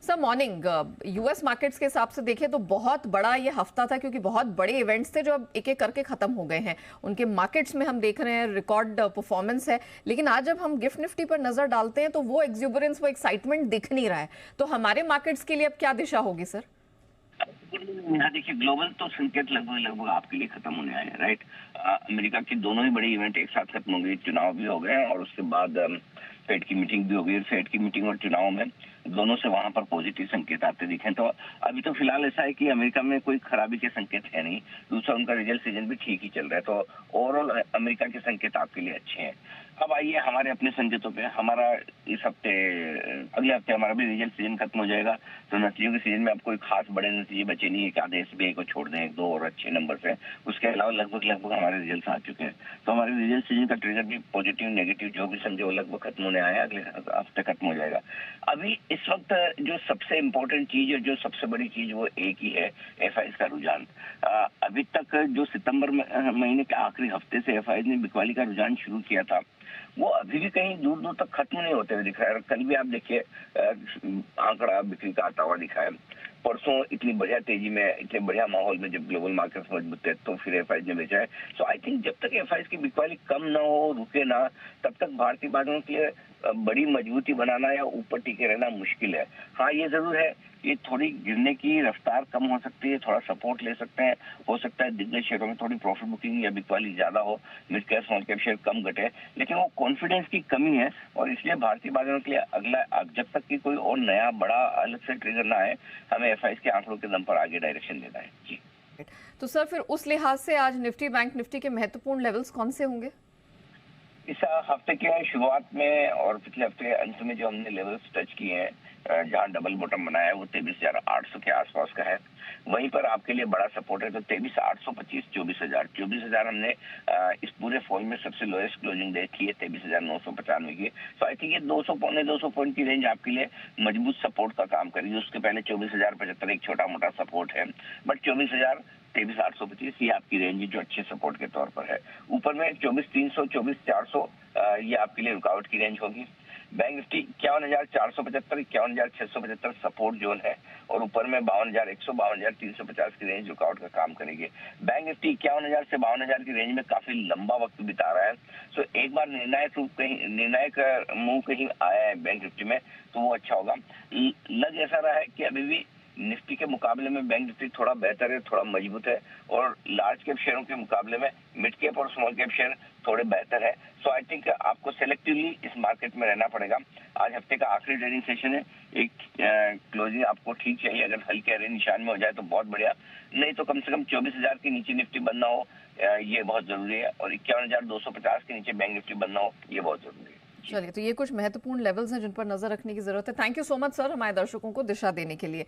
Sir morning US markets के हिसाब से देखें तो बहुत बड़ा ये हफ्ता था, क्योंकि बहुत बड़े इवेंट्स थे जो अब एक एक करके खत्म हो गए हैं। उनके मार्केट्स में हम देख रहे हैं रिकॉर्ड परफॉर्मेंस है, लेकिन आज जब हम गिफ्ट निफ्टी पर नजर डालते हैं तो वो एक्सुबरेंस, वो एक्साइटमेंट दिख नहीं रहा है। तो हमारे मार्केट्स के लिए अब क्या दिशा होगी सर? यहाँ देखिए, ग्लोबल तो संकेत लगभग लगभग आपके लिए खत्म होने आए हैं, राइट। अमेरिका की दोनों ही बड़ी इवेंट एक साथ खत्म हो गई, चुनाव भी हो गए और उसके बाद फेड की मीटिंग भी हो गई। फेड की मीटिंग और चुनाव में दोनों से वहां पर पॉजिटिव संकेत आते दिखे। तो अभी तो फिलहाल ऐसा है कि अमेरिका में कोई खराबी के संकेत है नहीं। दूसरा, उनका रिजल्ट सीजन भी ठीक ही चल रहा है, तो ओवरऑल अमेरिका के संकेत आपके लिए अच्छे हैं। अब आइए हमारे अपने संकेतों पे। हमारा इस हफ्ते, अगले हफ्ते हमारा भी रिजल्ट सीजन खत्म हो जाएगा, तो नतीजों के सीजन में अब कोई खास बड़े नतीजे बचे नहीं है कि आधे एसबीआई को छोड़ दें, एक दो और अच्छे नंबर से। उसके अलावा लगभग लगभग हमारे रिजल्ट आ चुके हैं, तो हमारे रिजल्ट सीजन का ट्रिगर भी पॉजिटिव नेगेटिव जो भी समझे वो लगभग खत्म होने आया, अगले हफ्ते खत्म हो जाएगा। अभी इस वक्त जो सबसे इम्पोर्टेंट चीज है, जो सबसे बड़ी चीज, वो एक ही है, एफआईज का रुझान। अभी तक जो सितंबर महीने के आखिरी हफ्ते से एफआईज ने बिकवाली का रुझान शुरू किया था, वो अभी भी कहीं दूर दूर तक खत्म नहीं होते हुए दिख रहा है। कल भी आप देखिए, आंकड़ा बिक्री का आता हुआ दिखा है। परसों इतनी बढ़िया तेजी में, इतने बढ़िया माहौल में जब ग्लोबल मार्केट मजबूत है, तो फिर एफआईज ने बेचा है। सो आई थिंक जब तक एफआईज की बिकवाली कम ना हो, रुके ना, तब तक भारतीय बाजारों के लिए बड़ी मजबूती बनाना या ऊपर टिके रहना मुश्किल है। हाँ, ये जरूर है कि थोड़ी गिरने की रफ्तार कम हो सकती है, थोड़ा सपोर्ट ले सकते हैं। हो सकता है दिग्गज शेयरों में थोड़ी प्रॉफिट बुकिंग या बिकवाली ज्यादा हो, mid cap small cap share कम घटे, लेकिन वो कॉन्फिडेंस की कमी है। और इसलिए भारतीय बाजारों के लिए अगला, जब तक कि कोई और नया बड़ा अलग से ट्रिगर ना आए, हमें एफआईज के आंकड़ों के दम पर आगे डायरेक्शन देना है जी। तो सर फिर उस लिहाज से आज निफ्टी बैंक निफ्टी के महत्वपूर्ण लेवल्स कौन से होंगे? इस हफ्ते के शुरुआत में और पिछले हफ्ते के अंत में जो हमने लेवल्स टच किए हैं, जहां डबल बॉटम बनाया है, वो 23,800 के आसपास का है। वहीं पर आपके लिए बड़ा सपोर्ट है, तो 23,825, 24,000 हमने इस पूरे फॉल में सबसे लोएस्ट क्लोजिंग देखी है 23,995 की। तो आई थिंक ये 200 पौने 200 पॉइंट की रेंज आपके लिए मजबूत सपोर्ट का काम करेगी। उसके पहले 24,075 एक छोटा मोटा सपोर्ट है, बट 23,825 ये आपकी रेंज है जो अच्छे सपोर्ट के तौर पर है। ऊपर में 24,300, 24,400 ये आपके लिए रुकावट की रेंज होगी। बैंक निफ्टी 51,475, 51,675 सपोर्ट जोन है, और ऊपर में 52,100, 52,350 की रेंज रुकावट का काम करेगी। बैंक निफ्टी 51,000 से 52,000 की रेंज में काफी लंबा वक्त बिता रहा है, तो एक बार निर्णायक मूव कहीं आया है बैंक निफ्टी में, तो वो अच्छा होगा। लग ऐसा रहा है कि अभी भी निफ्टी के मुकाबले में बैंक निफ्टी थोड़ा बेहतर है, थोड़ा मजबूत है, और लार्ज कैप शेयरों के मुकाबले में मिड कैप और स्मॉल कैप शेयर थोड़े बेहतर है। सो आई थिंक आपको सेलेक्टिवली इस मार्केट में रहना पड़ेगा। आज हफ्ते का आखिरी ट्रेडिंग सेशन है, एक क्लोजिंग आपको ठीक चाहिए। अगर हल्के हरे निशान में हो जाए तो बहुत बढ़िया, नहीं तो कम से कम 24,000 के नीचे निफ्टी बनना हो, ये बहुत जरूरी है, और 51,250 के नीचे बैंक निफ्टी बनना हो, ये बहुत जरूरी है। चलिए, तो ये कुछ महत्वपूर्ण लेवल्स हैं जिन पर नजर रखने की जरूरत है। Thank you so much sir, हमारे दर्शकों को दिशा देने के लिए।